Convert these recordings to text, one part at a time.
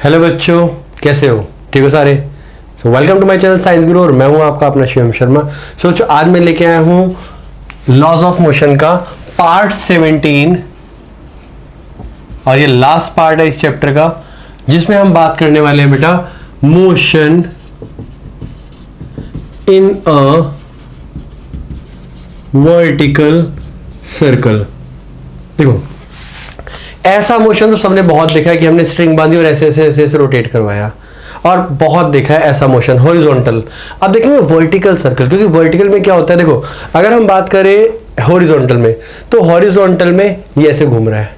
Hello बच्चों, कैसे हो? ठीक हो सारे? So welcome to my channel Science Guru और मैं हूं आपका अपना शिवम शर्मा। सोचो आज मैं लेके आया हूं लॉज ऑफ मोशन का पार्ट 17 और ये लास्ट पार्ट है इस चैप्टर का, जिसमें हम बात करने वाले हैं बेटा motion in a vertical circle. देखो, ऐसा मोशन तो सबने बहुत देखा है कि हमने स्ट्रिंग बांधी और ऐसे ऐसे ऐसे ऐसे रोटेट करवाया, और बहुत देखा है ऐसा मोशन हॉरिजॉन्टल। अब देखेंगे वर्टिकल सर्कल, क्योंकि वर्टिकल में क्या होता है, देखो अगर हम बात करें हॉरिजॉन्टल में, तो हॉरिजॉन्टल में ये ऐसे घूम रहा है,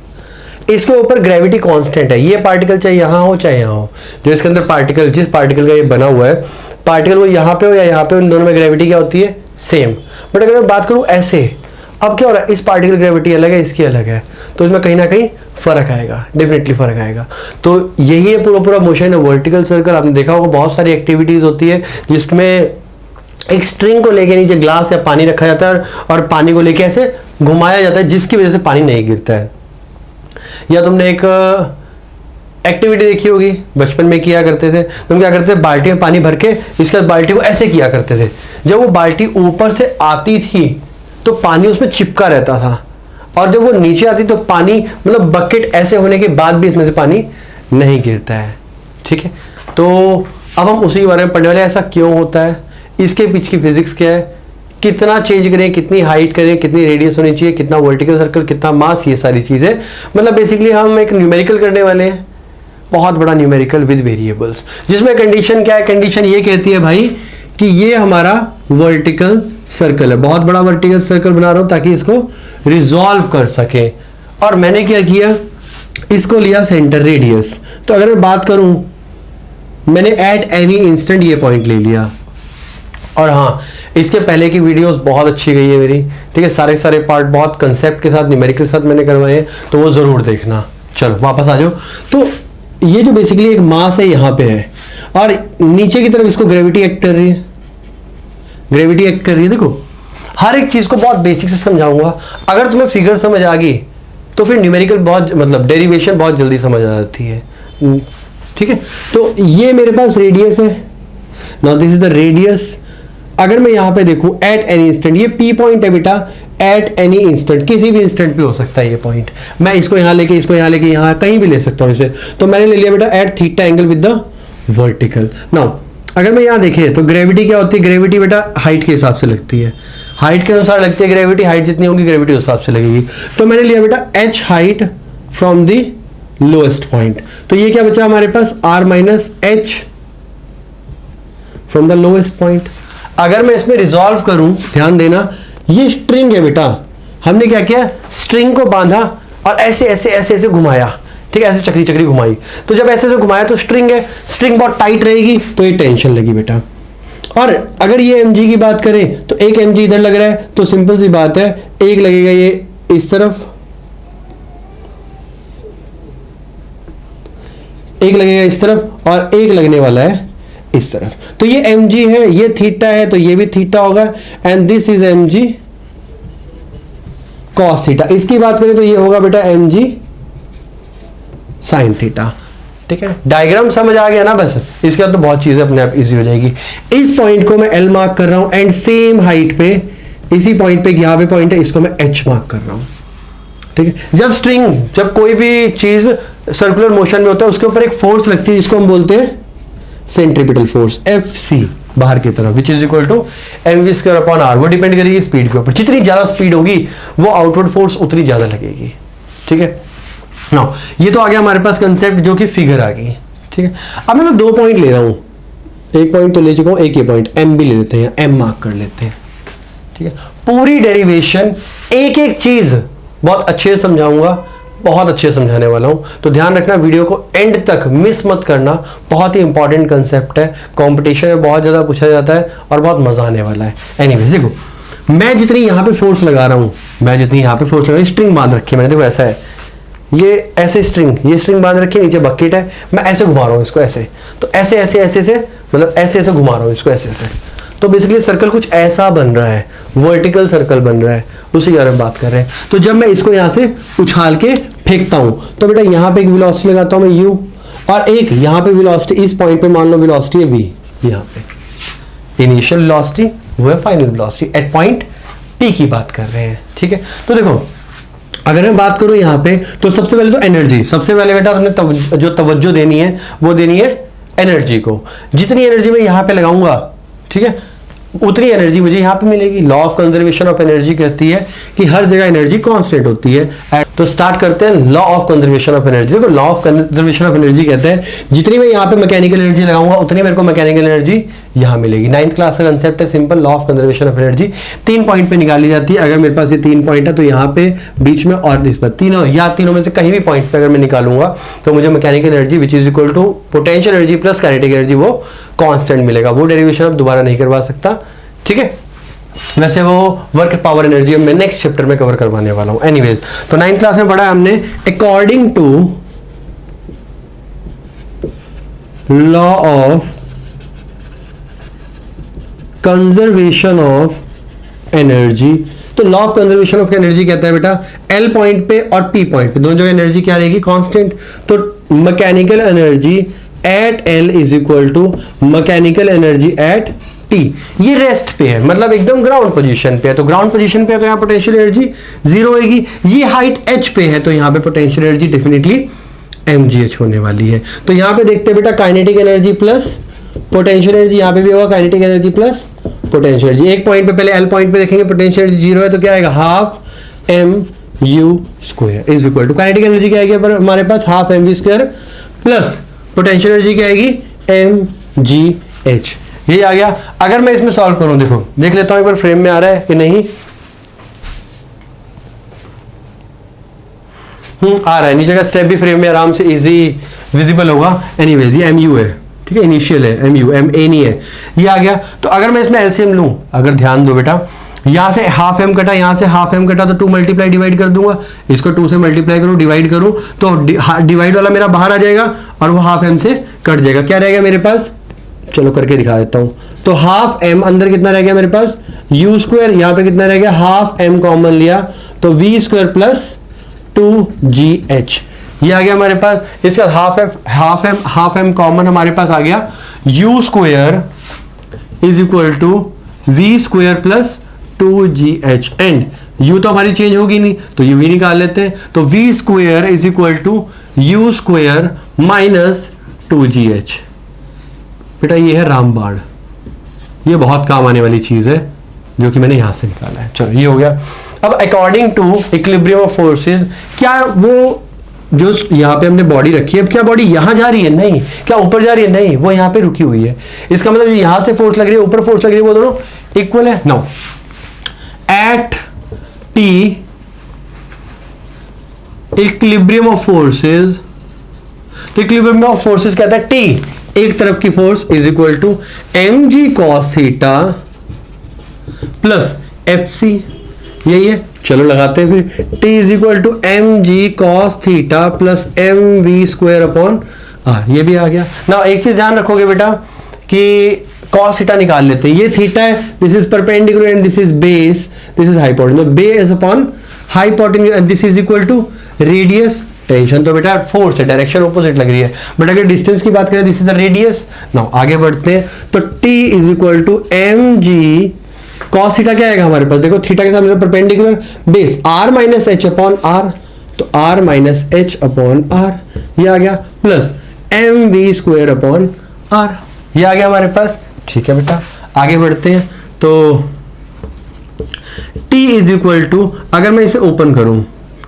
इसके ऊपर ग्रेविटी कांस्टेंट है। ये पार्टिकल चाहे यहाँ हो चाहे यहाँ हो, जो इसके अंदर पार्टिकल, जिस पार्टिकल का ये बना हुआ है पार्टिकल, वो यहाँ पे हो या यहाँ पे हो, इन दोनों में ग्रेविटी क्या होती है? सेम। बट अगर मैं बात करूँ ऐसे, अब क्या हो रहा है, इस पार्टिकल ग्रेविटी अलग है, इसकी अलग है, तो इसमें कहीं ना कहीं फर्क आएगा, डेफिनेटली फर्क आएगा। तो यही है पूरा पूरा मोशन है वर्टिकल सर्कल। आपने देखा होगा बहुत सारी एक्टिविटीज होती है जिसमें एक स्ट्रिंग को लेके नीचे ग्लास या पानी रखा जाता है और पानी को लेके ऐसे घुमाया जाता है, जिसकी वजह से पानी नहीं गिरता है। या तुमने एक एक्टिविटी देखी होगी, बचपन में किया करते थे, तुम क्या करते थे, बाल्टी में पानी भर के इसके बाद बाल्टी को ऐसे किया करते थे। जब वो बाल्टी ऊपर से आती थी तो पानी उसमें चिपका रहता था, और जब वो नीचे आती तो पानी, मतलब बकेट ऐसे होने के बाद भी इसमें से पानी नहीं गिरता है। ठीक है, तो अब हम उसी के बारे में पढ़ने वाले हैं। ऐसा क्यों होता है, इसके पीछे की फिजिक्स क्या है, कितना चेंज करें, कितनी हाइट करें, कितनी रेडियस होनी चाहिए, कितना वर्टिकल सर्कल, कितना मास, ये सारी चीजें। मतलब बेसिकली हम एक न्यूमेरिकल करने वाले हैं, बहुत बड़ा न्यूमेरिकल विद वेरिएबल्स, जिसमें कंडीशन क्या है, कंडीशन ये कहती है भाई कि ये हमारा वर्टिकल सर्कल है, बहुत बड़ा वर्टिकल सर्कल बना रहा हूं ताकि इसको रिजॉल्व कर सके। और मैंने क्या किया, इसको लिया सेंटर रेडियस। तो अगर मैं बात करूं, मैंने एट एनी इंस्टेंट ये पॉइंट ले लिया। और हाँ, इसके पहले की वीडियोस बहुत अच्छी गई है मेरी, ठीक है, सारे सारे पार्ट बहुत कंसेप्ट के साथ, न्यूमेरिकल के साथ मैंने करवाए हैं, तो वो जरूर देखना। चलो वापस आ जाओ। तो ये जो बेसिकली एक मास है यहाँ पे है, और नीचे की तरफ इसको ग्रेविटी एक्ट कर रही है, ग्रेविटी एक्ट कर रही है। देखो, हर एक चीज को बहुत बेसिक से समझाऊंगा। अगर तुम्हें फिगर समझ आ गई तो फिर न्यूमेरिकल बहुत, मतलब डेरिवेशन बहुत जल्दी समझ आ जाती है। ठीक है, तो ये मेरे पास रेडियस है, now this is the radius. अगर मैं यहां पे देखूं एट एनी इंस्टेंट, ये पी पॉइंट है बेटा, एट एनी इंस्टेंट, किसी भी इंस्टेंट पे हो सकता है ये पॉइंट। मैं इसको यहां लेके, इसको यहां लेके, यहां कहीं भी ले सकता हूं इसे। तो मैंने ले लिया बेटा at theta angle with the vertical. Now अगर मैं यहां देखे तो ग्रेविटी क्या होती है, ग्रेविटी बेटा हाइट के हिसाब से लगती है, हाइट के अनुसार लगती है ग्रेविटी, हाइट जितनी होगी ग्रेविटी उस हिसाब से लगेगी। तो मैंने लिया बेटा H height from the lowest point. तो ये क्या बचा हमारे पास, R minus H from the lowest point. अगर मैं इसमें रिजॉल्व करूं, ध्यान देना, ये स्ट्रिंग है बेटा, हमने क्या किया, स्ट्रिंग को बांधा और ऐसे ऐसे ऐसे ऐसे घुमाया, ठीक है, ऐसे चक्री चक्री घुमाई। तो जब ऐसे ऐसे घुमाया तो स्ट्रिंग है, स्ट्रिंग बहुत टाइट रहेगी तो ये टेंशन लगी बेटा। और अगर ये mg की बात करें तो एक mg इधर लग रहा है, तो सिंपल सी बात है, एक लगेगा ये इस तरफ, एक लगेगा इस तरफ, और एक लगने वाला है इस तरफ। तो ये mg है, ये थीटा है, तो ये भी थीटा होगा, and this is mg cos theta. इसकी बात करें तो ये होगा बेटा mg sin थीटा। ठीक है, डायग्राम समझ आ गया ना, बस इसके बाद तो बहुत चीजें अपने आप इजी हो जाएगी। इस पॉइंट को मैं L मार्क कर रहा हूं, एंड सेम हाइट पे इसी पॉइंट पे, यहां पे पॉइंट है, इसको मैं H मार्क कर रहा हूं। ठीक है, जब स्ट्रिंग, जब कोई भी चीज सर्कुलर मोशन में होता है, उसके ऊपर एक फोर्स लगती है जिसको हम बोलते हैं सेंट्रीपिटल फोर्स, Fc, बाहर की तरफ, which is equal to mv square upon r। वो डिपेंड करेगी स्पीड के ऊपर, जितनी ज्यादा स्पीड होगी वो आउटवर्ड फोर्स उतनी ज्यादा लगेगी। ठीक है, नाउ ये तो आ गया हमारे पास कंसेप्ट, जो कि फिगर आ गई। ठीक है, अब मैं दो पॉइंट ले रहा हूं, एक पॉइंट तो ले चुका हूं, एक ये पॉइंट m भी ले लेते हैं, m मार्क कर लेते हैं। ठीक है, पूरी डेरिवेशन, एक एक चीज बहुत अच्छे से समझाऊंगा, बहुत अच्छे से समझाने वाला हूं, तो ध्यान रखना, वीडियो को एंड तक मिस मत करना। बहुत ही इंपॉर्टेंट कंसेप्ट है, कंपटीशन में बहुत ज्यादा पूछा जाता है और बहुत मजा आने वाला है। एनीवेज, देखो मैं जितनी यहां पे फोर्स लगा रहा हूं, मैं जितनी यहां पे फोर्स लगा रहा हूं, स्ट्रिंग बांध रखी है मैंने, देखो ऐसा है, ये ऐसे स्ट्रिंग, ये स्ट्रिंग बांध रखी है, नीचे बकेट है, मैं ऐसे घुमा रहा हूं इसको, ऐसे, तो ऐसे ऐसे ऐसे से, मतलब ऐसे ऐसे घुमा रहा हूं इसको, ऐसे ऐसे। तो बेसिकली सर्कल कुछ ऐसा बन रहा है, वर्टिकल सर्कल बन रहा है, उसी के बारे में बात कर रहे हैं। तो जब मैं इसको यहां से उछाल के फेंकता हूं तो बेटा यहां पे एक वेलोसिटी लगाता हूं मैं u, और एक यहाँ पे वेलोसिटी, इस पॉइंट पे मान लो वेलोसिटी है v, यहाँ पे इनिशियल वेलोसिटी वो है final velocity at point p की बात कर रहे हैं, ठीक है। तो देखो अगर मैं बात करूं यहाँ पे, तो सबसे पहले तो एनर्जी, सबसे पहले बेटा तुमने जो तवज्जो देनी है वो देनी है एनर्जी को। जितनी एनर्जी मैं यहाँ पे लगाऊंगा, ठीक है, उतनी एनर्जी मुझे यहाँ पे मिलेगी। Law of conservation of energy कहती है कि हर जगह एनर्जी कांस्टेंट होती है। तो स्टार्ट करते हैं law of conservation of energy. देखो law of conservation of energy कहते हैं जितनी मैं यहाँ पे मैकेनिकल एनर्जी लगाऊंगा उतनी मेरे को मैकेनिकल एनर्जी यहाँ मिलेगी। 9th क्लास का कंसेप्ट है simple, law of conservation of energy 3 point पे निकाली जाती है। अगर मेरे पास ये 3 पॉइंट है तो यहाँ पे बीच में और इस पर तीनों या तीनों में से कहीं भी पॉइंट पे अगर मैं निकालूंगा तो मुझे mechanical energy which is equal to potential energy plus kinetic energy वो कांस्टेंट मिलेगा। वो डेरिवेशन अब दोबारा नहीं करवा सकता, ठीक है। वैसे वो वर्क पावर एनर्जी मैं नेक्स्ट चैप्टर में कवर करवाने वाला हूं। एनीवेज, तो 9th क्लास में पढ़ा हमने according to law of conservation of energy. तो law of conservation of energy कहता है बेटा एल पॉइंट पे और पी पॉइंट पे दोनों जगह एनर्जी क्या रहेगी, कांस्टेंट। तो mechanical energy at L is equal to mechanical energy at T. ये रेस्ट पे है, मतलब एकदम ग्राउंड पोजीशन पे है। तो ग्राउंड पोजीशन पे है तो यहाँ पोटेंशियल एनर्जी जीरो होगी। ये हाइट एच पे है तो यहाँ पे पोटेंशियल एनर्जी डेफिनेटली mgh होने वाली है। तो यहाँ पे देखते हैं बेटा kinetic energy plus potential energy, यहाँ पे भी होगा kinetic energy plus potential energy. एक पॉइंट पे पहले एल पॉइंट पे देखेंगे पोटेंशियल एनर्जी जीरो है तो क्या आएगा, half mu square is equal to kinetic energy क्या आएगी पर हमारे पास half mv square plus potential energy क्या आएगी mgh। ये आ गया। अगर मैं इसमें सॉल्व करूं, देखो देख लेता हूं एक बार फ्रेम में आ रहा है कि नहीं। आ रहा है, नीचे का स्टेप भी फ्रेम में आराम से इजी विजिबल होगा। एनीवेज ये mu है, ठीक है, इनिशियल है mu, ma नहीं है। ये आ गया। तो अगर मैं इसमें एलसीएम लूं, अगर ध्यान दो बेटा, यहां से हाफ m कटा, यहां से हाफ m कटा, तो 2 मल्टीप्लाई डिवाइड कर दूंगा, इसको 2 से मल्टीप्लाई करूं डिवाइड करूं तो डिवाइड वाला मेरा बाहर आ जाएगा और वो हाफ m से कट जाएगा। क्या रहेगा मेरे पास, चलो करके दिखा देता हूं। तो हाफ m अंदर कितना रह गया मेरे पास u स्क्वायर, यहां पे कितना रह गया, हाफ m कॉमन लिया तो v स्क्वायर प्लस 2gh। ये आ गया हमारे पास। इसके बाद हाफ m कॉमन हमारे पास आ गया, u square is equal to v square plus 2gh and u तो हमारी चेंज होगी नहीं तो u भी निकाल लेते हैं। तो v square is equal to u square minus 2gh। बेटा ये है रामबाण, ये बहुत काम आने वाली चीज है जो कि मैंने यहां से निकाला है। चलो ये हो गया। अब according to equilibrium of forces, क्या वो जो यहाँ पे हमने बॉडी रखी है, अब क्या बॉडी यहां जा रही है, नहीं। क्या ऊपर जा रही है, नहीं, वो यहाँ पे रुकी हुई है। इसका मतलब यहां से फोर्स लग रही है, ऊपर फोर्स लग रही है, वो दोनों इक्वल है। No, at T equilibrium of forces, तो इक्विलिब्रियम ऑफ फोर्सेस कहता है टी एक तरफ की force is equal to mg cos theta plus fc, यही है। चलो लगाते हैं फिर, t is equal to mg cos theta plus mv square upon r। ये भी आ गया ना। एक चीज ध्यान रखोगे बेटा कि cos थीटा निकाल लेते हैं। ये थीटा है, this is perpendicular and this is base, this is hypotenuse, base upon hypotenuse and this is equal to radius. Tension तो बेटा फोर्स है, डायरेक्शन ऑपोजिट लग रही है, बट अगर डिस्टेंस की बात करें this is the radius. Now आगे बढ़ते हैं। तो t is equal to mg cos theta क्या आएगा हमारे पास, देखो थीटा के सामने perpendicular base r minus h upon r, तो r minus h upon r ये आ गया plus mv square upon r ये आ गया हमारे पास। ठीक है बेटा आगे बढ़ते हैं। तो t इज इक्वल टू, अगर मैं इसे ओपन करूं,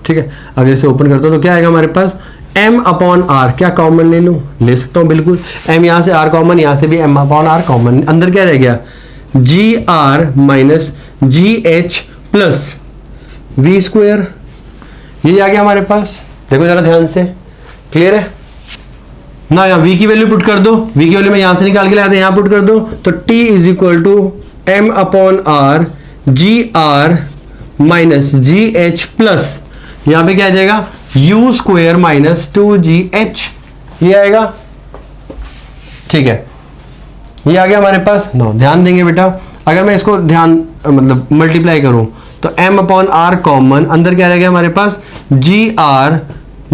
ठीक है, अगर इसे ओपन करता हूं तो क्या आएगा हमारे पास, m अपॉन r। क्या कॉमन ले लूं, ले सकता हूं बिल्कुल, m यहां से r कॉमन, यहां से भी m अपॉन r कॉमन, अंदर क्या रह गया, gr minus gh plus v square, ये आ गया हमारे पास। देखो जरा ध्यान से, क्लियर है ना। यहाँ v की वैल्यू पुट कर दो, v की वैल्यू मैं यहां से निकाल के लाया था, यहां पुट कर दो, तो t is equal to m upon r gr minus gh plus यहां पे क्या आ जाएगा, u स्क्वायर माइनस 2gh ये आएगा। ठीक है, ये आ गया हमारे पास। नो, ध्यान देंगे बेटा, अगर मैं इसको ध्यान मतलब मल्टीप्लाई करूं तो m अपॉन r कॉमन, अंदर क्या रह गया हमारे पास, gr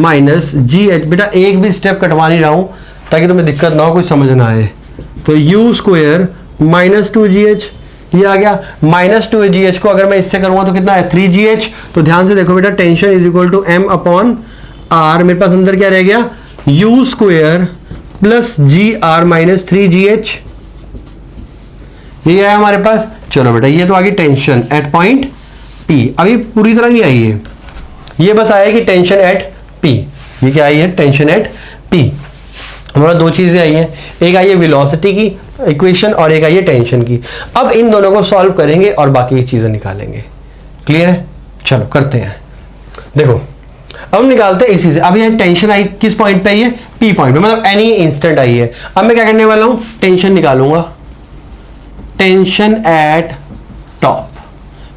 माइनस जी एच, बेटा एक भी स्टेप कटवा नहीं रहा हूं ताकि तुम्हें दिक्कत ना हो, कुछ समझ ना आए। तो यू स्क्वायर माइनस 2gh, ये आ गया माइनस 2gh को अगर मैं इससे करूंगा तो कितना है 3gh। तो ध्यान से देखो बेटा, tension is equal to m upon r, मेरे पास अंदर क्या रह गया u square plus G R minus 3gh, ये है हमारे पास। चलो बेटा ये तो आ गई टेंशन एट पॉइंट P, अभी पूरी तरह नहीं आई है, ये बस आया कि टेंशन एट P। ये क्या आई है, टेंशन एट P। हमारा दो चीजें आई हैं, एक आई है वेलोसिटी की इक्वेशन और एक आई है टेंशन की। अब इन दोनों को सॉल्व करेंगे और बाकी की चीजें निकालेंगे। क्लियर है? चलो करते हैं। देखो अब हम निकालते हैं इसी से। अब ये टेंशन आई किस पॉइंट पे आई है, P पॉइंट पे, मतलब एनी इंस्टेंट आई है। अब मैं क्या करने वाला हूं, टेंशन निकालूंगा, टेंशन एट टॉप।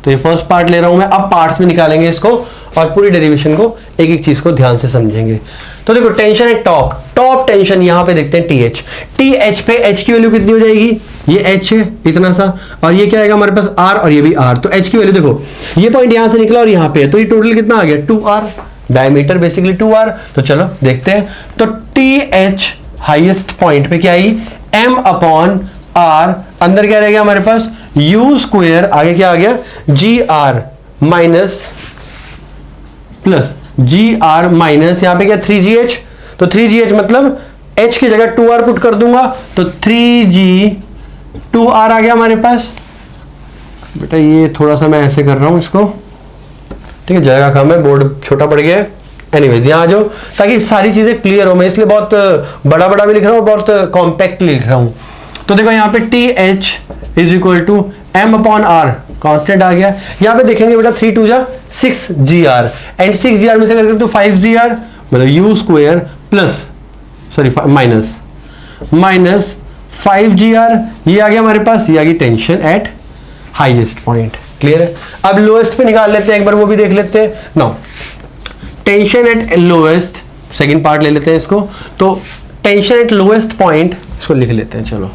तो ये फर्स्ट पार्ट ले रहा हूं मैं, अब पार्ट्स में निकालेंगे इसको और पूरी डेरिवेशन को एक एक चीज को ध्यान से समझेंगे। तो देखो tension eight top, top tension यहां पे देखते हैं TH, TH पे H की वैल्यू कितनी हो जाएगी, ये H है इतना सा, और ये क्या आएगा हमारे पास R और ये भी R। तो H की वैल्यू देखो, ये पॉइंट यहां से निकला और यहां पे, तो ये टोटल कितना आ गया 2R, डायमीटर बेसिकली 2R। तो चलो देखते हैं। तो TH हाईएस्ट पॉइंट पे क्या आई, M अपॉन R, अंदर क्या रह गया हमारे पास U स्क्वायर, आगे क्या आ गया GR minus plus GR minus यहां पे क्या 3gh, तो 3gh मतलब h की जगह 2r पुट कर दूंगा, तो 3g 2r आ गया हमारे पास। बेटा ये थोड़ा सा मैं ऐसे कर रहा हूं इसको, ठीक है, जगह कम है, बोर्ड छोटा पड़ गया है। एनीवेज यहां आ जाओ ताकि सारी चीजें क्लियर हो, मैं इसलिए बहुत बड़ा बड़ा भी लिख रहा हूं, बहुत कॉम्पैक्टली लिख रहा हूं। तो देखो यहाँ पे TH is equal to M upon R, constant आ गया। यहाँ पे देखेंगे बेटा 3 2 जा 6gr, एंड 6gr में से करके तो 5gr, मतलब U square plus sorry minus 5gr, ये आ गया हमारे पास, ये आ गई tension eight highest point. Clear है? अब लोएस्ट पे निकाल लेते हैं एक बार, वो भी देख लेते हैं। Now tension eight lowest, second part ले लेते हैं इसको। तो टेंशन एट लोएस्ट पॉइंट, इसको लिख लेते हैं। चलो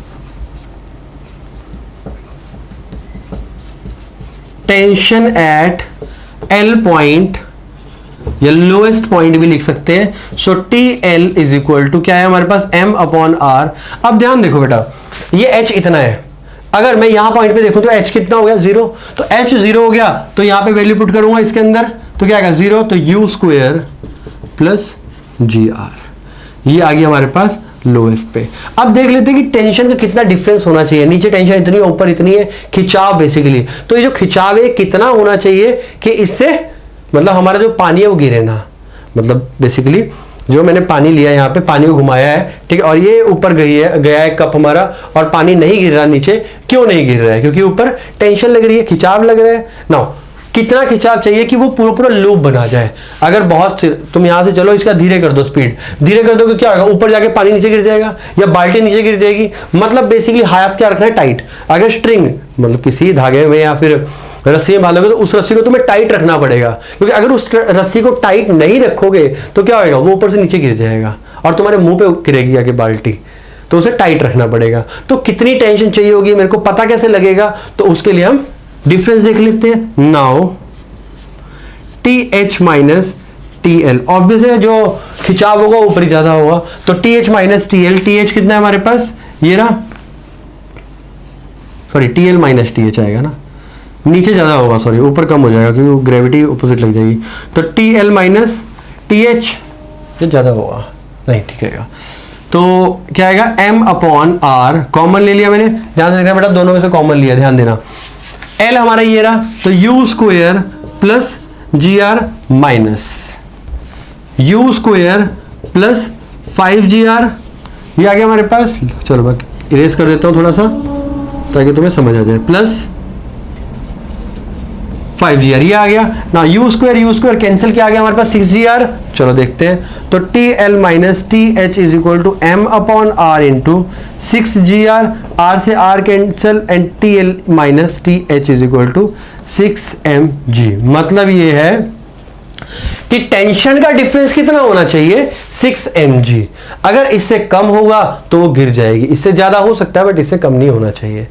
टेंशन एट L पॉइंट या लोएस्ट पॉइंट भी लिख सकते हैं। सो TL इज इक्वल टू क्या है हमारे पास M अपॉन R। अब ध्यान देखो बेटा, ये H इतना है, अगर मैं यहां पॉइंट पे देखूं तो H कितना हो गया 0, तो H 0 हो गया, तो यहां पे वैल्यू पुट करूंगा इसके अंदर, तो क्या आएगा 0, तो U स्क्वायर प्लस GR, ये आ गया हमारे पास लोएस्ट पे। अब देख लेते हैं कि टेंशन का कितना डिफरेंस होना चाहिए, नीचे टेंशन इतनी है, ऊपर इतनी है, खिंचाव बेसिकली। तो ये जो खिंचाव है कितना होना चाहिए कि इससे मतलब हमारा जो पानी है वो गिरे ना, मतलब बेसिकली जो मैंने पानी लिया यहाँ पे, पानी को घुमाया है, ठीक है, और ये ऊपर गया है कप हमारा, और पानी नहीं गिर रहा नीचे। क्यों नहीं गिर रहा है? क्योंकि ऊपर टेंशन लग रही है, खिंचाव लग रहा है ना। कितना खिंचाव चाहिए कि वो पूरा पूरा लूप बना जाए। अगर बहुत तुम यहां से चलो, इसका धीरे कर दो, स्पीड धीरे कर दो, तो क्या होगा, ऊपर जाके पानी नीचे गिर जाएगा या बाल्टी नीचे गिर जाएगी। मतलब बेसिकली हाथ क्या रखना है, टाइट। अगर स्ट्रिंग मतलब किसी धागे में या फिर रस्सी में बांधोगे तो उस रस्सी को तुम्हें टाइट रखना पड़ेगा, क्योंकि अगर उस रस्सी को टाइट नहीं रखोगे तो क्या होगा, वो ऊपर से नीचे गिर जाएगा और तुम्हारे मुंह पे गिरेगी आगे बाल्टी। तो उसे टाइट रखना पड़ेगा। तो कितनी टेंशन चाहिए होगी मेरे को पता कैसे लगेगा, तो उसके लिए हम डिफरेंस देख लेते हैं। Now TH minus TL, obvious है जो खिंचाव होगा ऊपर ही ज्यादा होगा, तो TH माइनस TL, TH कितना है हमारे पास, ये रहा, सॉरी TL माइनस TH आएगा ना, नीचे ज्यादा होगा, सॉरी ऊपर कम हो जाएगा क्योंकि ग्रेविटी अपोजिट लग जाएगी। तो TL माइनस TH ये ज्यादा होगा, नहीं ठीक है। तो क्या आएगा M अपॉन R, कॉमन ले लिया मैंने, ध्यान से देखना बेटा, दोनों में से कॉमन लिया, ध्यान देना। L हमारा ये रहा, तो U square plus GR minus U square plus 5GR, ये आ गया हमारे पास। चलो मैं इरेज कर देता हूं थोड़ा सा ताकि तुम्हें समझ आ जाए, प्लस 5GR ये आ गया ना। U स्क्वायर कैंसिल, क्या आ गया हमारे पास 6GR। चलो देखते हैं, तो TL minus TH is equal to M upon R into 6GR, R से R cancel, and TL minus TH is equal to 6mg। मतलब ये है कि टेंशन का डिफरेंस कितना होना चाहिए, 6mg। अगर इससे कम होगा तो वो गिर जाएगी, इससे ज्यादा हो सकता है बट इससे कम नहीं होना चाहिए।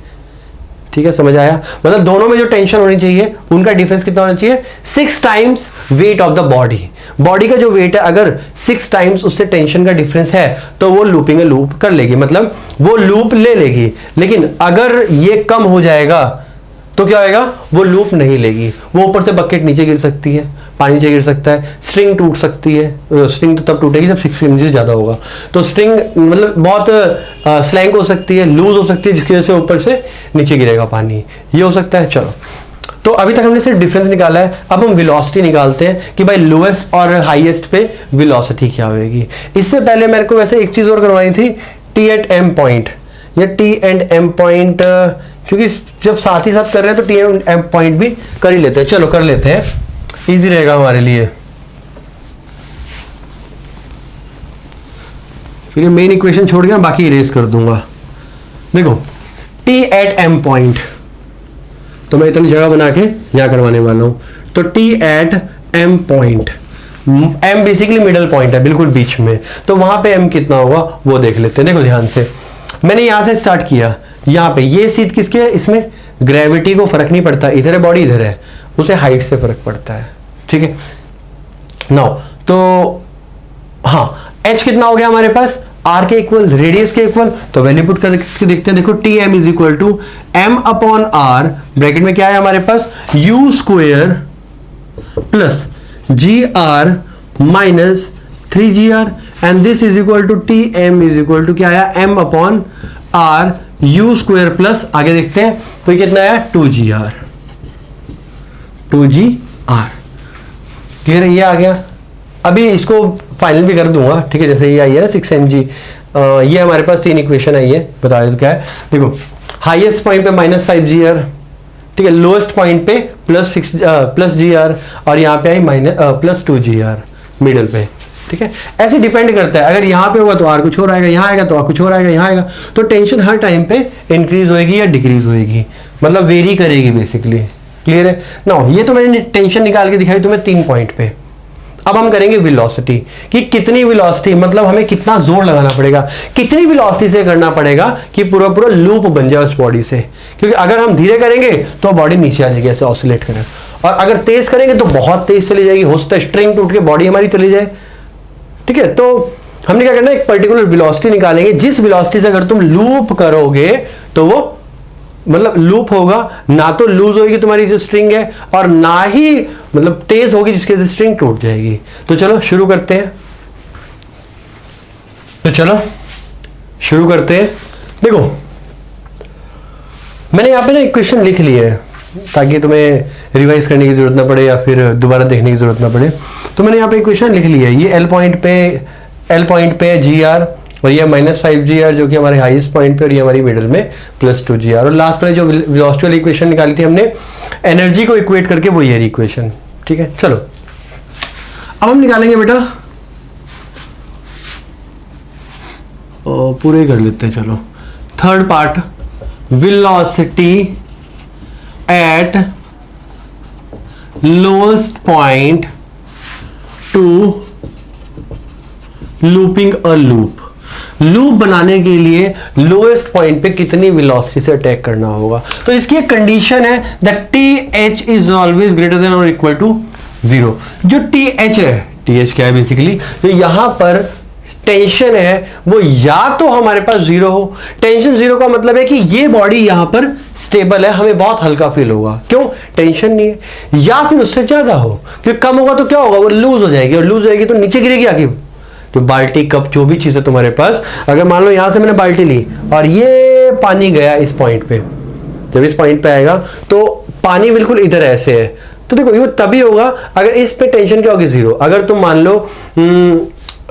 ठीक है, समझ आया? मतलब दोनों में जो टेंशन होनी चाहिए उनका डिफरेंस कितना होना चाहिए? 6 times weight of the body. Body का जो वेट है अगर 6 टाइम्स उससे टेंशन का डिफरेंस है तो वो लूपिंग लूप कर लेगी, मतलब वो लूप ले लेगी। लेकिन अगर ये कम हो जाएगा तो क्या होगा? वो लूप नहीं लेगी, वो ऊपर से बकेट नीचे गिर सकती है, पानी नीचे गिर सकता है, स्ट्रिंग टूट सकती है। स्ट्रिंग तो तब टूटेगी जब 6 इंचेस ज्यादा होगा, तो स्ट्रिंग मतलब बहुत स्लैंक हो सकती है, लूज हो सकती है, जिसकी वजह से ऊपर से नीचे गिरेगा पानी, ये हो सकता है। चलो, तो अभी तक हमने सिर्फ डिफरेंस निकाला है, अब हम वेलोसिटी निकालते हैं कि भाई लोएस्ट और हाईएस्ट पे वेलोसिटी क्या होगी। इससे पहले मेरे को वैसे एक चीज और करवानी थी, टी एट एम पॉइंट या टी एंड एम पॉइंट, क्योंकि जब साथ ही साथ कर रहे हैं तो टी एंड एम पॉइंट भी कर ही लेते हैं। चलो कर लेते हैं, इजी रहेगा हमारे लिए। फिर मेन इक्वेशन छोड़ गया, बाकी इरेज कर दूंगा। देखो टी एट एम पॉइंट, तो मैं इतनी जगह बना के यहां करवाने वाला हूं। तो T at M point, M basically middle point है, बिल्कुल बीच में, तो वहां पे एम कितना होगा वो देख लेते हैं। देखो ध्यान से, मैंने यहां से स्टार्ट किया, यहां पे ये सीट किसके है? इसमें ग्रेविटी को फर्क नहीं पड़ता, इधर है बॉडी, इधर है, उसे हाइट से फर्क पड़ता है। ठीक है, नाउ तो हाँ, एच कितना हो गया हमारे पास? आर के इक्वल, रेडियस के इक्वल, तो वैल्यू पुट करके देखते हैं। देखो T M is equal to M upon R, bracket में क्या है हमारे पास? U square plus G R minus 3gr, and this is equal to T M is equal to क्या आया? M upon R you square plus, आगे देखते हैं तो ये कितना आया? 2gr, 2gr। क्लियर है? ये आ गया। अभी इसको फाइनल भी कर दूंगा, ठीक है, जैसे ये आई है ना 6 mg, ये हमारे पास 3 इक्वेशन आई है, बता दो क्या है। देखो हाईएस्ट पॉइंट पे -5gr, ठीक है, लोएस्ट पॉइंट पे +gr, और यहाँ पे आई +2gr मिडल पे। ठीक है, ऐसे डिपेंड करता है, अगर यहाँ पे होगा तो आर कुछ और आएगा, यहाँ आएगा तो आर कुछ और आएगा, यहाँ आएगा, तो टेंशन हर टाइम पे इंक्रीज होएगी या डिक्रीज होएगी, मतलब वेरी करेगी बेसिकली। क्लियर है ना? ये तो मैंने टेंशन निकाल के दिखाई तुम्हें 3 पॉइंट पे। अब हम करेंगे वेलोसिटी, कि कितनी वेलोसिटी, मतलब हमें कितना जोर लगाना पड़ेगा, कितनी वेलोसिटी से करना पड़ेगा कि पूरा पूरा लूप बन जाए उस बॉडी से। क्योंकि अगर हम धीरे करेंगे तो बॉडी नीचे आ जाएगी, ऐसे ऑसिलेट करें, और अगर तेज करेंगे तो बहुत तेज चली जाएगी, हो सकता है स्ट्रिंग टूट के बॉडी हमारी चली जाए। ठीक है, तो हमने क्या करना है, एक पर्टिकुलर वेलोसिटी निकालेंगे, जिस वेलोसिटी से अगर तुम लूप करोगे तो वो मतलब लूप होगा, ना तो लूज होगी तुम्हारी जो स्ट्रिंग है, और ना ही मतलब तेज होगी जिसके वजह से स्ट्रिंग टूट जाएगी। तो चलो शुरू करते हैं, देखो मैंने यहाँ पे ना इक्वेशन लिख ली है ताकि तुम्हें रिवाइज करने की जरूरत ना पड़े या फिर दोबारा देखने की जरूरत ना पड़े। तो मैंने यहाँ पे इक्वेशन लिख ली है, ये एल पॉइंट पे जी आर, और ये -5gr जो कि हमारे हाईएस्ट पॉइंट पे, और ये हमारी मिडल में +2gr, और लास्ट में जो वेलोसिटी वाली इक्वेशन निकाली थी हमने एनर्जी को इक्वेट करके, वो ये इक्वेशन। ठीक है, चलो अब हम निकालेंगे बेटा, पूरे कर लेते हैं। चलो third part, velocity at lowest point two looping a loop बनाने के लिए लोएस्ट पॉइंट पे कितनी वेलोसिटी से अटैक करना होगा। तो इसकी एक कंडीशन है that T H is always greater than और इक्वल टू 0। जो टी एच है, टी एच क्या है बेसिकली, जो यहां पर टेंशन है वो या तो हमारे पास 0 हो, टेंशन 0 का मतलब है कि ये बॉडी यहां पर स्टेबल है, हमें बहुत हल्का फील होगा, क्यों? टेंशन नहीं है, या फिर उससे ज्यादा हो, क्योंकि कम होगा तो क्या होगा, वो लूज हो जाएगी, और लूज हो जाएगी तो नीचे गिरेगी आगे। तो बाल्टी कप जो भी चीज है तुम्हारे पास, अगर मान लो यहां से मैंने बाल्टी ली और ये पानी गया इस पॉइंट पे, जब इस पॉइंट पे आएगा तो पानी बिल्कुल इधर ऐसे है, तो देखो ये तभी होगा अगर इस पे टेंशन क्या होगी 0। अगर तुम मान लो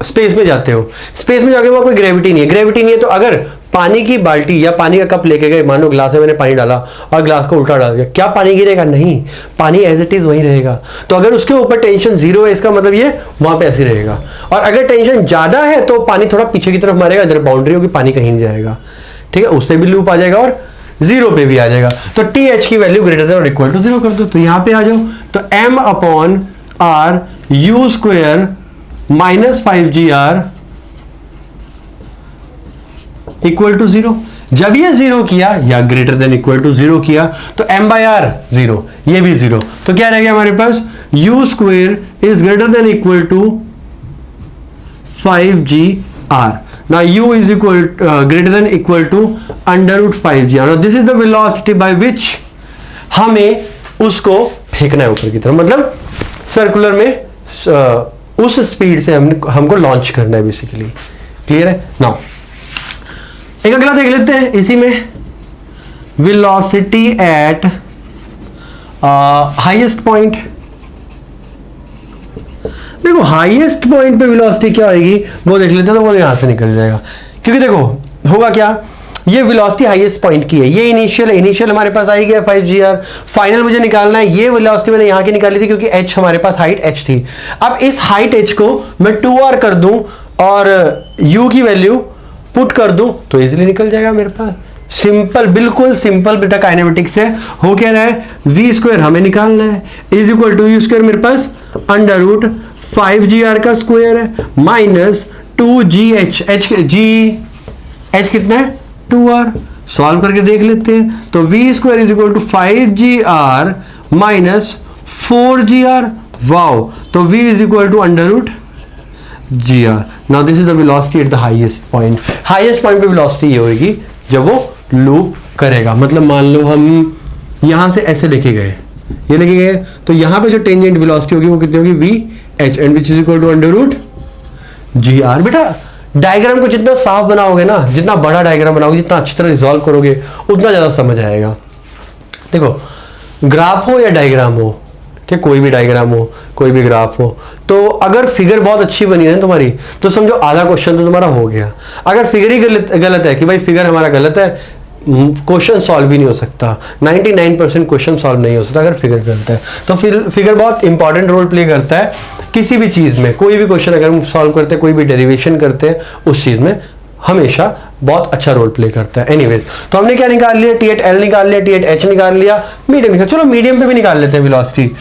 स्पेस में जाते हो, स्पेस में जाके वहां कोई ग्रेविटी नहीं है, तो अगर पानी की बाल्टी या पानी का कप लेके गए, मान लो ग्लास में मैंने पानी डाला और ग्लास को उल्टा डाल दिया, क्या पानी गिरेगा? नहीं, पानी एज इट इज वहीं रहेगा। तो अगर उसके ऊपर टेंशन 0 है, इसका मतलब ये वहां पे ऐसे रहेगा, और अगर टेंशन ज्यादा है तो पानी थोड़ा पीछे की तरफ मारेगा, इधर बाउंड्री होगी, पानी कहीं नहीं जाएगा। ठीक है, उससे भी लूप आ जाएगा और 0 पे भी आ जाएगा। तो टी एच की वैल्यू ग्रेटर देन और इक्वल टू 0 कर दो, तो यहां पे आ जाओ, तो m upon R you square -5gr equal to 0। जब ये 0 किया या ग्रेटर देन इक्वल टू 0 किया तो m बाय आर 0, ये भी 0, तो क्या रह गया हमारे पास u square is greater than equal to 5gr. Now u is equal greater than equal to under root 5gr. Now this is the velocity by which हमें उसको फेंकना है ऊपर की तरफ, मतलब सर्कुलर में उस स्पीड से हमको लॉन्च करना है बेसिकली. क्लियर है? नाउ एक अगला देख लेते हैं इसी में, वेलोसिटी एट हाईएस्ट पॉइंट. देखो हाईएस्ट पॉइंट पे वेलोसिटी क्या आएगी वो देख लेते हैं, तो वो यहां से निकल जाएगा. क्योंकि देखो होगा क्या, ये वेलोसिटी हाईएस्ट पॉइंट की है, ये इनिशियल हमारे पास आई गया 5gr. फाइनल मुझे निकालना है, ये वेलोसिटी मैंने यहां की निकाली थी क्योंकि h हमारे पास हाइट h थी. अब इस हाइट h को मैं 2r कर दूं और u की वैल्यू पुट कर दूं तो इजीली निकल जाएगा मेरे पास. सिंपल, बिल्कुल सिंपल बेटा काइनेमेटिक्स है. हो क्या रहा है, v स्क्वायर हमें निकालना है is equal to u square मेरे पास अंडर रूट 5gr का स्क्वायर है माइनस 2gh. h कितना है 2r. सॉल्व करके देख लेते हैं, तो v square is equal to 5gr minus 4gr. Wow, तो v is equal to under root gr. Now this is the velocity at the highest point. Highest point पे velocity ये होगी जब वो लूप करेगा. मतलब मान लो हम यहां से ऐसे लेके गए, ये लेके गए, तो यहां पे जो टेंजेंट वेलोसिटी होगी वो कितनी होगी v h and which is equal to under root gr. बेटा डायग्राम को जितना साफ बनाओगे ना, जितना बड़ा डायग्राम बनाओगे, जितना अच्छी तरह रिजॉल्व करोगे, उतना ज्यादा समझ आएगा. देखो ग्राफ हो या डायग्राम हो, ठीक, कोई भी डायग्राम हो, कोई भी ग्राफ हो, तो अगर फिगर बहुत अच्छी बनी है ना तुम्हारी, तो समझो आधा क्वेश्चन तो तुम्हारा हो गया. अगर फिगर ही गलत है कि भाई फिगर हमारा गलत है, क्वेश्चन सॉल्व भी नहीं हो सकता. 99% क्वेश्चन सॉल्व नहीं हो सकता अगर फिगर गलत है. तो फिगर बहुत इंपॉर्टेंट रोल प्ले करता है किसी भी चीज में. कोई भी क्वेश्चन अगर हम सॉल्व करते हैं, कोई भी डेरिवेशन करते हैं, उस चीज में हमेशा बहुत अच्छा रोल प्ले करता है. एनीवेज, तो हमने क्या निकाल लिया, टी एट एल निकाल लिया, टी एट एच निकाल लिया, मीडियम निकाल. चलो मीडियम पे भी निकाल लेते हैं वेलोसिटी.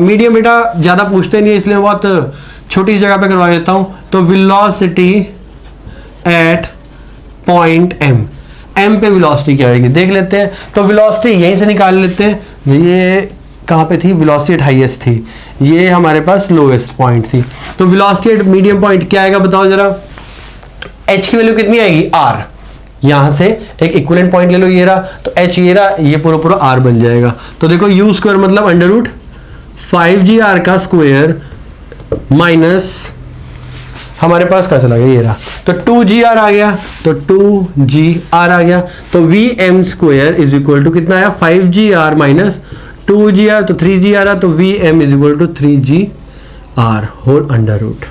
मीडियम बेटा ज्यादा पूछते नहीं है, इसलिए बहुत छोटी जगह पे करवा देता हूं. तो वेलोसिटी एट पॉइंट एम पे वेलोसिटी क्या आएगी देख लेते हैं. तो वेलोसिटी यहीं से निकाल लेते हैं. ये कहाँ पे थी, वेलोसिटी एट हाईएस्ट थी, ये हमारे पास लोएस्ट पॉइंट थी. तो वेलोसिटी एट मीडियम पॉइंट क्या आएगा बताओ जरा. h की वैल्यू कितनी आएगी r. यहां से एक इक्विवेलेंट पॉइंट ले लो, ये रहा, तो h ये रहा, ये पूरा r बन जाएगा. तो देखो u स्क्वायर मतलब अंडर रूट 5gr का स्क्वायर माइनस हमारे पास क्या चला गया, ये रहा, तो 2gr आ गया, तो 2gr आ गया. तो vm square is equal to कितना आया 5gr माइनस 2gr, तो 3g आ रहा, तो vm is equal to 3gr whole under root.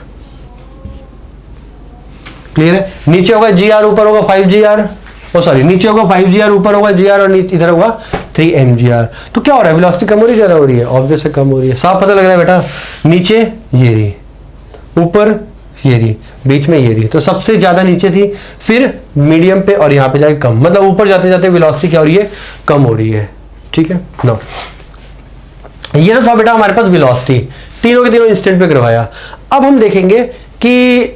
Clear है? नीचे होगा gr, ऊपर होगा 5gr, ओ सॉरी, नीचे होगा 5gr, ऊपर होगा gr और इधर होगा 3mgr. तो क्या हो रहा है, वेलोसिटी कम हो रही है ज्यादा हो रही है? ऑब्वियस कम हो रही है. साफ पता लग रहा है बेटा. नीचे ये रही, ऊपर ये रही, बीच में ये रही, तो सबसे ज्यादा नीचे थी, फिर मीडियम पे और यहाँ पे जाके कम. मतलब ऊपर जाते जाते वेलोसिटी क्या हो रही है, कम हो रही है. ठीक है ना. ये तो था बेटा हमारे पास वेलोसिटी, तीनों के तीनों इंस्टेंट पे करवाया. अब हम देखेंगे कि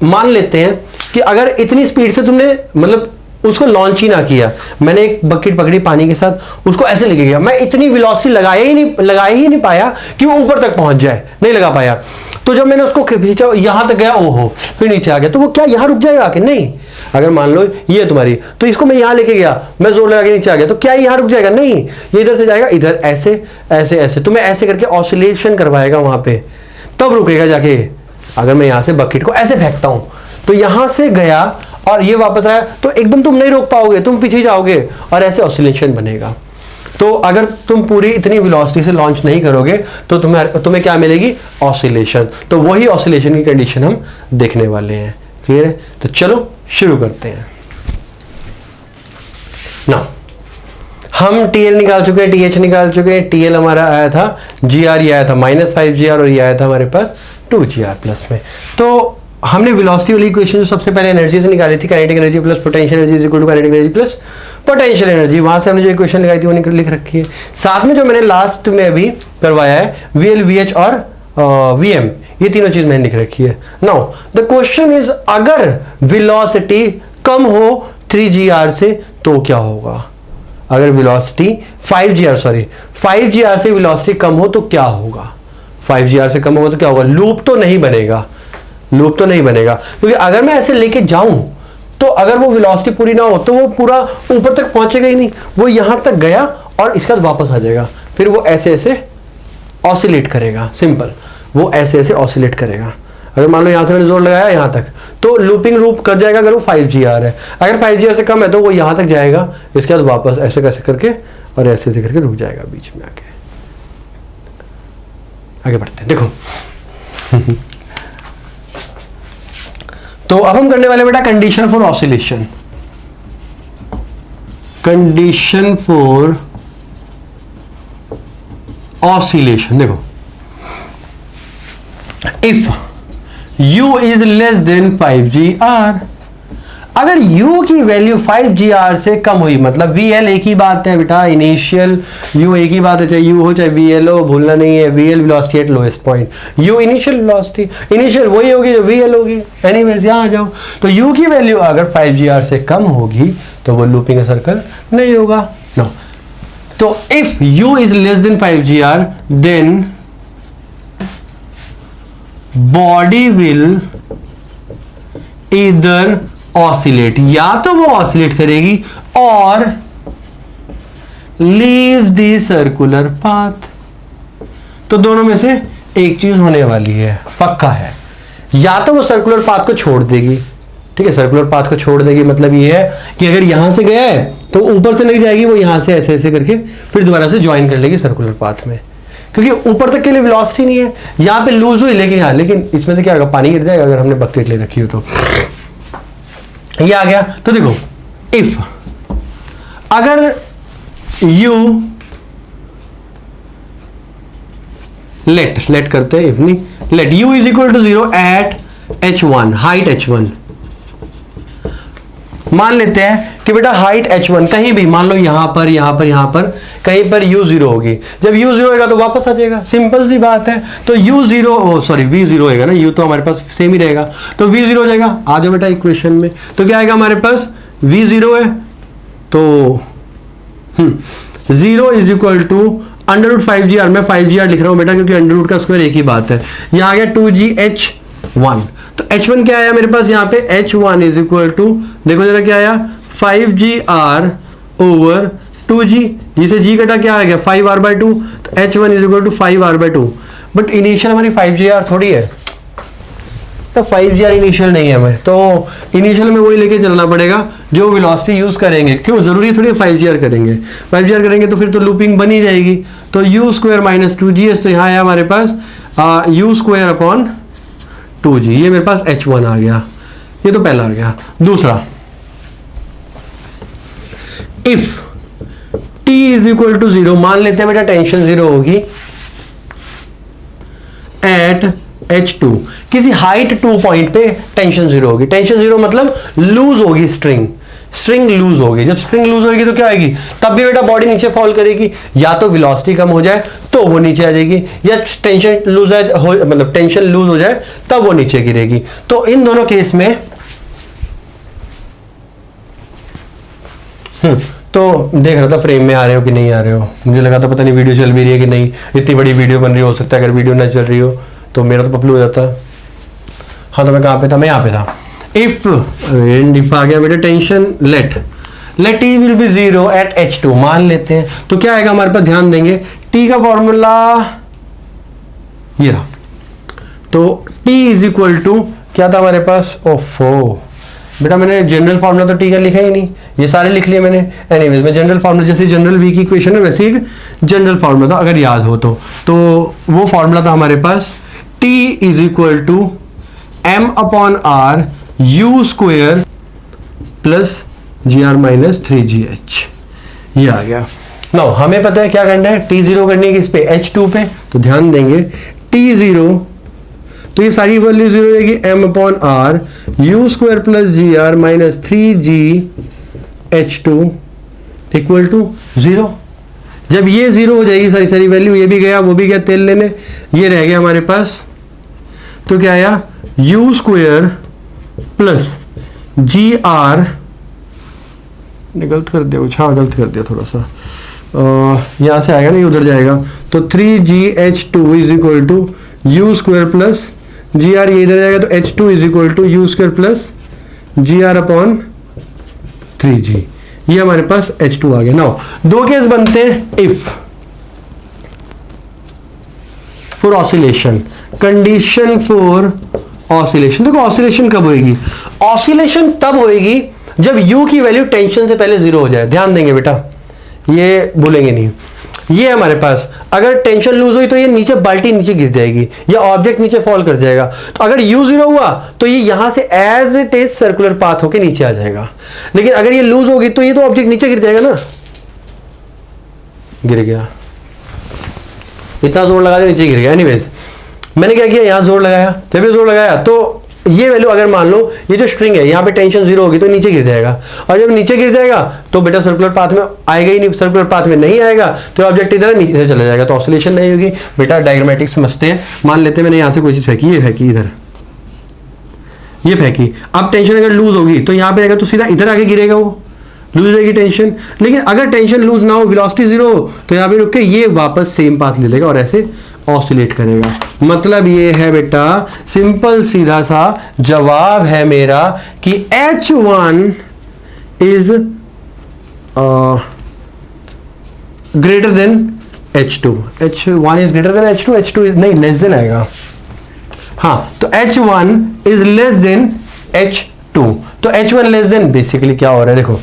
मान लेते हैं कि अगर इतनी स्पीड से तुमने मतलब उसको लॉन्च ही ना किया, मैंने एक बकेट पकड़ी पानी के साथ, उसको ऐसे लेके गया, मैं इतनी वेलोसिटी लगा ही नहीं पाया कि वो ऊपर तक पहुंच जाए, नहीं लगा पाया. तो जब मैंने उसको खींचा यहां तक गया, ओहो, फिर नीचे आ गया, तो वो क्या यहां रुक जाएगा कि नहीं? अगर मान लो ये तुम्हारी, तो इसको मैं यहां लेके गया, मैं जोर लगा के नीचे आ गया, तो क्या यहां रुक जाएगा? नहीं, ये इधर से जाएगा, इधर ऐसे ऐसे ऐसे, तो मैं ऐसे करके ऑसिलेशन करवाएगा वहां पे, तब रुकेगा जाके. अगर मैं यहां से बकेट को ऐसे फेंकता हूं, तो यहां से गया और ये वापस आया, तो एकदम तुम नहीं रोक पाओगे, तुम पीछे जाओगे और ऐसे बनेगा. तो अगर तुम पूरी इतनी वेलोसिटी से लॉन्च नहीं करोगे तो तुम्हें क्या मिलेगी, ऑसिलेशन. तो वही ऑसिलेशन की कंडीशन हम देखने वाले हैं. क्लियर है? तो चलो शुरू करते हैं ना. हम TL निकाल चुके हैं, TH निकाल चुके हैं. TL हमारा आया था GR, ये आया था -5gr और ये आया था हमारे पास 2gr प्लस में. तो हमने वेलोसिटी वाली इक्वेशन सबसे पहले एनर्जी से निकाली थी, kinetic energy plus potential energy is equal to kinetic energy plus potential energy. वहां से हमने जो इक्वेशन लगाई थी वो लिख रखी है. साथ में जो मैंने लास्ट में अभी करवाया है VL, VH और VM, ये तीनों चीज मैंने लिख रखी है. नाउ द क्वेश्चन इज, अगर वेलोसिटी कम हो 3gr से तो क्या होगा? अगर वेलोसिटी 5gr से वेलोसिटी कम हो तो क्या होगा? 5gr से कम होगा तो क्या होगा? लूप तो नहीं बनेगा, क्योंकि अगर मैं ऐसे लेके जाऊं तो अगर वो वेलोसिटी पूरी ना हो तो वो पूरा ऊपर तक पहुंचेगा ही नहीं, वो यहां तक गया और इसके बाद वापस आ जाएगा, फिर वो ऐसे ऐसे ऑसिलेट करेगा। सिंपल, वो ऐसे ऐसे ऑसिलेट करेगा। अगर मान लो यहां से मैंने जोर लगाया यहां तक तो लूपिंग लूप कर जाएगा अगर वो 5gr है। अगर 5gr से कम है तो वो यहां तक जाएगा, इसके बाद वापस ऐसे कैसे करके और ऐसे ऐसे करके रुक जाएगा बीच में। आगे बढ़ते हैं, देखो तो अब हम करने वाले बेटा condition for oscillation. Condition for oscillation, देखो if u is less than 5gr, अगर u की वैल्यू 5gr से कम हुई, मतलब vl एक ही बात है बेटा, इनिशियल u एक ही बात है, चाहे u हो चाहे vl हो, भूलना नहीं है, vl velocity at lowest point, u initial velocity, initial वही होगी जो vl होगी। एनीवेज यहां आ जाओ, तो u की वैल्यू अगर 5gr से कम होगी तो वो लूपिंग सर्कल नहीं होगा। नो, तो if u is less than 5gr then body will इधर ऑसिलेट, या तो वो ऑसिलेट करेगी और लीव द सर्कुलर पाथ। तो दोनों में से एक चीज होने वाली है, पक्का है। या तो वो सर्कुलर पाथ को छोड़ देगी, ठीक है, सर्कुलर पाथ को छोड़ देगी मतलब ये है कि अगर यहां से गया है तो ऊपर से नहीं जाएगी, वो यहां से ऐसे ऐसे करके फिर दोबारा से ज्वाइन कर लेगी सर्कुलर पाथ में, क्योंकि ऊपर तक के लिए वेलोसिटी नहीं है। यहां पे लूज हुई लेकिन इसमें से क्या होगा? पानी गिर जाएगा अगर हमने बकेट ले रखी हो तो। ये आ गया। तो देखो इफ अगर u लेट करते हैं, इफ नहीं, let u is equal to 0 at h1, height h1। मान लेते हैं कि बेटा हाइट h1 कहीं भी, मान लो यहां पर कहीं पर u0 होगी। जब u0 होगा तो वापस आ जाएगा, सिंपल सी बात है। तो v0 होगा ना, u तो हमारे पास सेम ही रहेगा, तो v0 हो जाएगा। आ जाओ बेटा इक्वेशन में, तो क्या आएगा हमारे पास? v0 है तो 0 इज इक्वल टू √5gr, मैं 5gr लिख रहा हूं बेटा क्योंकि अंडर रूट का स्क्वायर एक ही बात है। यहां आ गया 2gh1, तो h1 क्या आया मेरे पास यहाँ पे? h1 इज इक्वल टू, देखो जरा क्या आया? 5gr ओवर 2g, जिसे g कटा क्या आ गया? 5r/2, तो h1 इज इक्वल टू 5r/2। बट इनिशियल हमारी 5gr थोड़ी है, तो 5gr इनिशियल नहीं है हमें, तो इनिशियल में वही लेके चलना पड़ेगा जो वेलोसिटी यूज करेंगे। क्यों? जरूरी थोड़ी 5gr करेंगे, 5gr करेंगे तो फिर तो लूपिंग बनी जाएगी। तो u² माइनस 2gs, तो यहाँ आया हमारे पास u² अपॉन 2g, ये मेरे पास h1 आ गया, ये तो पहला आ गया। दूसरा, if t is equal to 0, मान लेते हैं बेटा टेंशन 0 होगी एट h2, किसी हाइट 2 पॉइंट पे टेंशन 0 होगी। टेंशन 0 मतलब लूज होगी, स्ट्रिंग लूज होगी। जब स्प्रिंग लूज होगी तो क्या आएगी? तब भी बेटा बॉडी नीचे फॉल करेगी, या तो वेलोसिटी कम हो जाए तो वो नीचे आ जाएगी, या टेंशन लूज मतलब टेंशन लूज हो जाए तब वो नीचे गिरेगी। तो इन दोनों केस में तो देख रहा था फ्रेम में आ रहे हो कि नहीं आ रहे हो, मुझे लगा था पता नहीं वीडियो चल भी रही है कि नहीं, इतनी बड़ी वीडियो बन रही हो सकता है अगर वीडियो ना चल रही हो तो मेरा तो पपलू हो जाता। हाँ, तो मैं कहाँ पे था? मैं यहाँ पे था। इफ आ गया बेटा tension, let t will be 0 at h2, मान लेते हैं, तो क्या आएगा हमारे पास? ध्यान देंगे, t का फॉर्मूला ये रहा। तो t इज इक्वल टू क्या था हमारे पास? ओफो बेटा, मैंने जनरल फार्मूला तो टी का लिखा ही नहीं, ये सारे लिख लिए मैंने। एनीवेज, मैं जनरल फार्मूला, जैसे जनरल वी की इक्वेशन है वैसे एक जनरल फार्मूला था, अगर याद हो तो वो फार्मूला था हमारे पास t is equal to m/r u² plus gr minus 3gh, ये आ गया। नाउ हमें पता है क्या करना है, t0 करने की, किस पे? h2 पे। तो ध्यान देंगे t0, तो ये सारी वैल्यू 0 रहेगी, m/r u² plus gr minus 3gh2 equal to 0। जब ये 0 हो जाएगी सारी वैल्यू, ये भी गया वो भी गया तेल लेने, ये रह गया हमारे पास। तो क्या आया? u² प्लस gr गलत कर दिया कुछ, हाँ गलत कर दिया थोड़ा सा, यहाँ से आएगा ना, ये उधर जाएगा, तो 3GH2 is equal to u square plus G R, ये इधर जाएगा तो H2 is equal to u square plus G R upon 3G, ये हमारे पास H2 आ गया। नाउ दो केस बनते हैं if for oscillation, condition for oscillation. देखो ऑसिलेशन कब होएगी, ऑसिलेशन तब होएगी जब u की वैल्यू टेंशन से पहले 0 हो जाए। ध्यान देंगे बेटा, ये भूलेंगे नहीं। ये हमारे पास अगर टेंशन लूज हुई तो ये नीचे बाल्टी नीचे गिर जाएगी या ऑब्जेक्ट नीचे फॉल कर जाएगा। तो अगर u 0 हुआ तो ये यहां से as it is circular path होके नीचे आ जाएगा, लेकिन अगर ये लूज होगी तो ये तो ऑब्जेक्ट नीचे गिर जाएगा ना, गिर गया, इतना जोर लगा दिया नीचे गिर गया। एनीवेज मैंने क्या किया, यहां जोर लगाया, जब ये जोर लगाया तो ये वैल्यू अगर मान लो ये जो स्ट्रिंग है यहाँ पे टेंशन 0 होगी तो नीचे गिर जाएगा, और जब नीचे गिर जाएगा तो बेटा सर्कुलर पाथ में आएगा ही नहीं, सर्कुलर पाथ में नहीं आएगा तो ऑब्जेक्ट इधर नीचे से चला जाएगा, तो ऑसिलेशन नहीं होगी। बेटा डायग्रामेटिक समझते हैं, मान लेते हैं मैंने यहाँ से कोई चीज फेंकी, ये फेंकी इधर, ये फेंकी, अब टेंशन अगर लूज होगी तो यहाँ पे आएगा तो सीधा इधर आके गिरेगा, वो लूज हो जाएगी टेंशन। लेकिन अगर टेंशन लूज ना हो, वेलोसिटी 0 हो, तो यहाँ पे रुक के ये वापस सेम पाथ ले लेगा और ऐसे ऑसिलेट करेगा। मतलब ये है बेटा सिंपल सीधा सा जवाब है मेरा कि H1 is greater then H2, H1 is greater then H2, H2 is नहीं लेस देन आएगा, हाँ तो H1 is less then H2, तो H1 लेस देन, बेसिकली क्या हो रहा है देखो,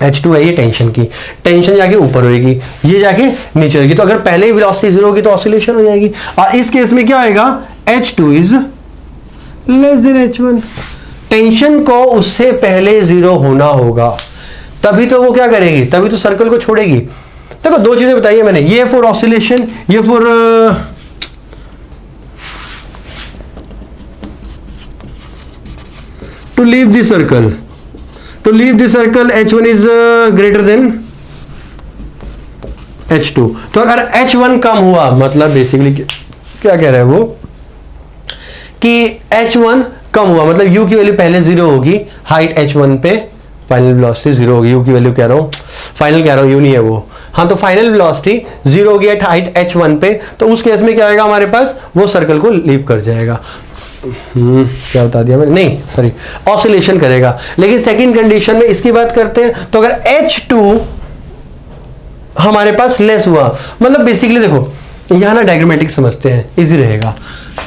H2 है ये टेंशन की, टेंशन जाके ऊपर होगी, ये जाके नीचे होगी, तो अगर पहले ही वेलोसिटी 0 होगी तो ऑसिलेशन हो जाएगी। और इस केस में क्या आएगा, H2 is less then H1, tension को उससे पहले 0 होना होगा, तभी तो वो क्या करेगी, तभी तो सर्कल को छोड़ेगी। देखो दो चीजें बताई है मैंने, ये फॉर ऑसिलेशन, ये for to leave the circle, to leave the circle H1 is greater than H2। तो अगर H1 कम हुआ, मतलब बेसिकली क्या कह रहा है वो कि H1 कम हुआ, मतलब U की वैल्यू पहले 0 होगी, हाइट H1 पे फाइनल वेलोसिटी 0 होगी, U की वैल्यू कह रहा हूं, फाइनल कह रहा हूं, U नहीं है वो, हाँ तो फाइनल वेलोसिटी 0 होगी एट हाइट H1 पे, तो उस केस में क्या आएगा हमारे पास, वो सर्कल को लीव कर जाएगा। क्या बता दिया मैंने, नहीं सॉरी, ऑसिलेशन करेगा। लेकिन सेकंड कंडीशन में इसकी बात करते हैं, तो अगर H2 हमारे पास लेस हुआ, मतलब बेसिकली देखो यहां ना डायग्रामेटिक समझते हैं, इजी रहेगा।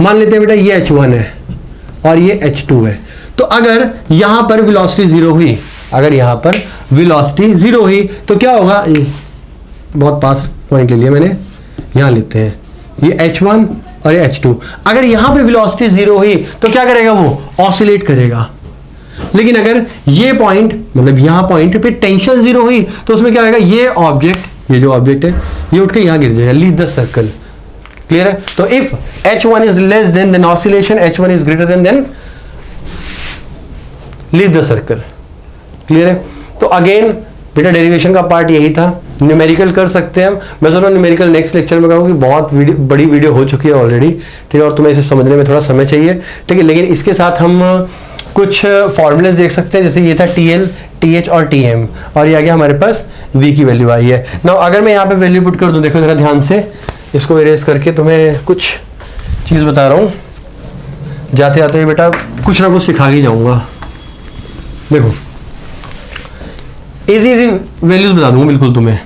मान लेते हैं बेटा ये H1 है और ये H2 है, तो अगर यहां पर वेलोसिटी 0 हुई, अगर यहां पर वेलोसिटी 0 हुई तो क्या होगा, बहुत पास पॉइंट ले लिया मैंने, यहां लेते हैं ये H1 और ये H2, अगर यहां पे वेलोसिटी 0 हुई तो क्या करेगा, वो ऑसिलेट करेगा। लेकिन अगर ये पॉइंट, मतलब यहां पॉइंट पे टेंशन 0 हुई तो उसमें क्या होगा, ये ऑब्जेक्ट, ये जो ऑब्जेक्ट है ये उठ के यहां गिर जाएगा, लीव द सर्कल। क्लियर है? तो if H1 is less then oscillation, H1 is greater then leave the circle. Clear है? तो अगेन बेटा डेरिवेशन का पार्ट यही था, न्यूमेरिकल कर सकते हैं हम, मैं सोच रहा हूँ न्यूमेरिकल नेक्स्ट लेक्चर में कहूँगी, बहुत बड़ी वीडियो हो चुकी है ऑलरेडी, ठीक है, और तुम्हें इसे समझने में थोड़ा समय चाहिए, ठीक है। लेकिन इसके साथ हम कुछ फॉर्मूले देख सकते हैं, जैसे ये था TL, TH और TM, और ये आ गया हमारे पास V की वैल्यू आई है। नाउ अगर मैं यहाँ पे वैल्यू पुट कर दूँ, देखो जरा ध्यान से, इसको इरेज करके तुम्हें कुछ चीज़ बता रहा हूँ, जाते जाते बेटा कुछ ना कुछ सिखा के जाऊँगा। देखो इजी वैल्यूज बता दूंगा बिल्कुल तुम्हें।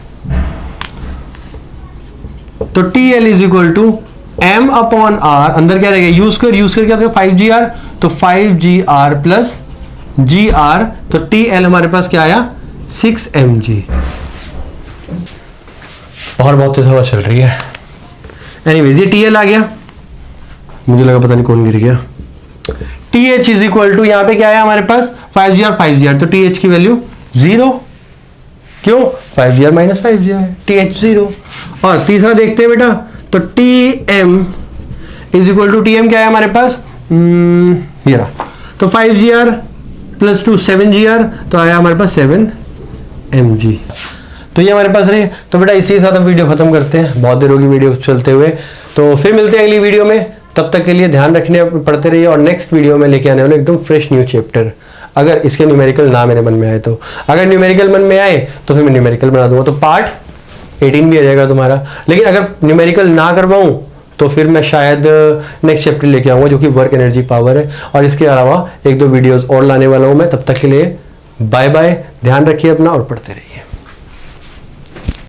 तो TL is equal to M upon R, अंदर क्या रहेगा, यू स्क्वायर क्या था 5GR, तो 5GR प्लस GR, तो TL हमारे पास क्या आया 6mg, और बहुत तेज हवा चल रही है। एनीवेज ये TL आ गया, मुझे लगा पता नहीं कौन गिर गया। TH इज इक्वल टू यहाँ पे क्या आया हमारे पास 5GR, तो TH की वैल्यू 0, क्यों 5GR माइनस 5GR, TH 0। और तीसरा देखते हैं बेटा, तो TM is equal to, TM क्या है हमारे पास, ये रहा, तो 5GR प्लस 2 7GR, तो आया हमारे पास 7mg। तो ये हमारे पास रहे। तो बेटा इसी के साथ हम वीडियो खत्म करते हैं, बहुत देर होगी वीडियो चलते हुए, तो फिर मिलते हैं अगली वीडियो में। तब तक के लिए ध्यान रखने पड़ते रहिए, और नेक्स्ट वीडियो में लेके आने वाले एकदम फ्रेश न्यू चैप्टर। अगर इसके न्यूमेरिकल ना मेरे मन में आए तो। अगर न्यूमेरिकल मन में आए तो फिर मैं न्यूमेरिकल बना दूंगा, तो पार्ट 18 भी आ जाएगा तुम्हारा। लेकिन अगर न्यूमेरिकल ना करवाऊं तो फिर मैं शायद नेक्स्ट चैप्टर लेके आऊंगा जो कि वर्क एनर्जी पावर है, और इसके अलावा 1-2 वीडियोस और लाने वाला हूं मैं। तब तक के लिए बाय बाय, ध्यान रखिए अपना और पढ़ते रहिए।